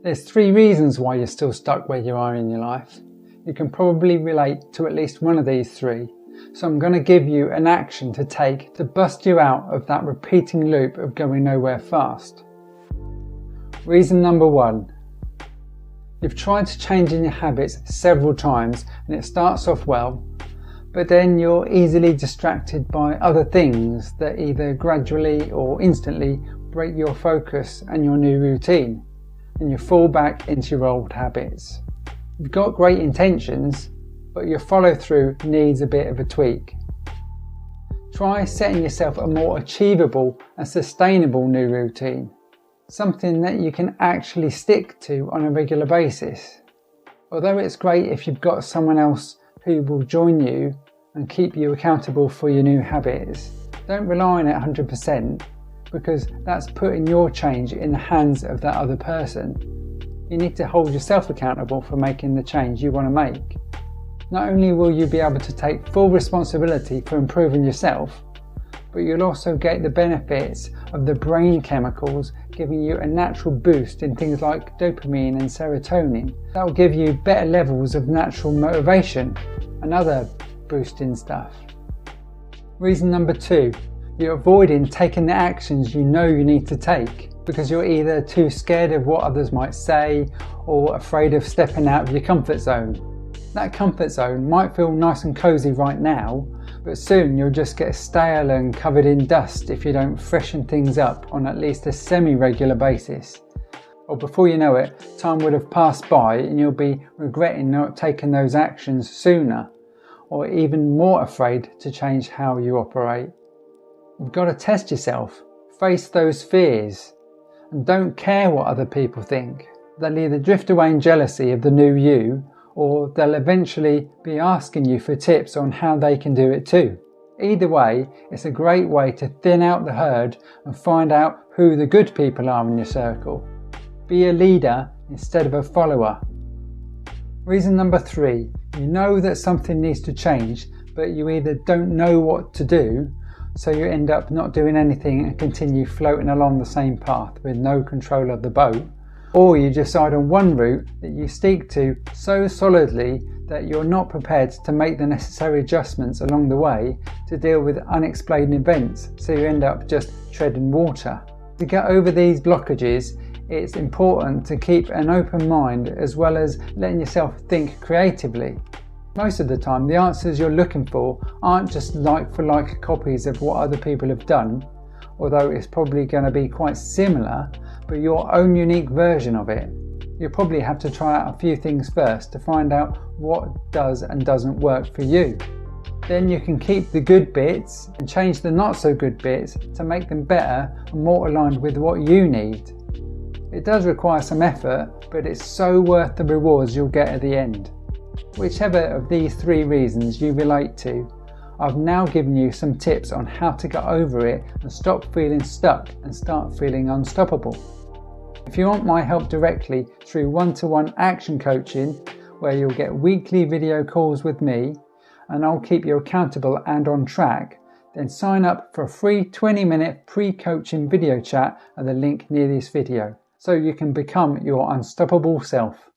There's 3 reasons why you're still stuck where you are in your life. You can probably relate to at least one of these 3. So I'm going to give you an action to take to bust you out of that repeating loop of going nowhere fast. Reason number 1. You've tried to change in your habits several times and it starts off well, but then you're easily distracted by other things that either gradually or instantly break your focus and your new routine, and you fall back into your old habits. You've got great intentions, but your follow through needs a bit of a tweak. Try setting yourself a more achievable and sustainable new routine, something that you can actually stick to on a regular basis. Although it's great if you've got someone else who will join you and keep you accountable for your new habits, don't rely on it 100%, because that's putting your change in the hands of that other person. You need to hold yourself accountable for making the change you want to make. Not only will you be able to take full responsibility for improving yourself, but you'll also get the benefits of the brain chemicals giving you a natural boost in things like dopamine and serotonin. That will give you better levels of natural motivation and other boosting stuff. Reason number 2. You're avoiding taking the actions you know you need to take because you're either too scared of what others might say or afraid of stepping out of your comfort zone. That comfort zone might feel nice and cozy right now, but soon you'll just get stale and covered in dust if you don't freshen things up on at least a semi-regular basis. Or before you know it, time would have passed by and you'll be regretting not taking those actions sooner, or even more afraid to change how you operate. You've got to test yourself, face those fears, and don't care what other people think. They'll either drift away in jealousy of the new you, or they'll eventually be asking you for tips on how they can do it too. Either way, it's a great way to thin out the herd and find out who the good people are in your circle. Be a leader instead of a follower. Reason number 3. You know that something needs to change, but you either don't know what to do, so you end up not doing anything and continue floating along the same path with no control of the boat, or you decide on one route that you stick to so solidly that you're not prepared to make the necessary adjustments along the way to deal with unexplained events, so you end up just treading water. To get over these blockages, it's important to keep an open mind as well as letting yourself think creatively. Most of the time, the answers you're looking for aren't just like-for-like copies of what other people have done, although it's probably going to be quite similar, but your own unique version of it. You'll probably have to try out a few things first to find out what does and doesn't work for you. Then you can keep the good bits and change the not so good bits to make them better and more aligned with what you need. It does require some effort, but it's so worth the rewards you'll get at the end. Whichever of these 3 reasons you relate to, I've now given you some tips on how to get over it and stop feeling stuck and start feeling unstoppable. If you want my help directly through one-to-one action coaching, where you'll get weekly video calls with me and I'll keep you accountable and on track, then sign up for a free 20-minute pre-coaching video chat at the link near this video, so you can become your unstoppable self.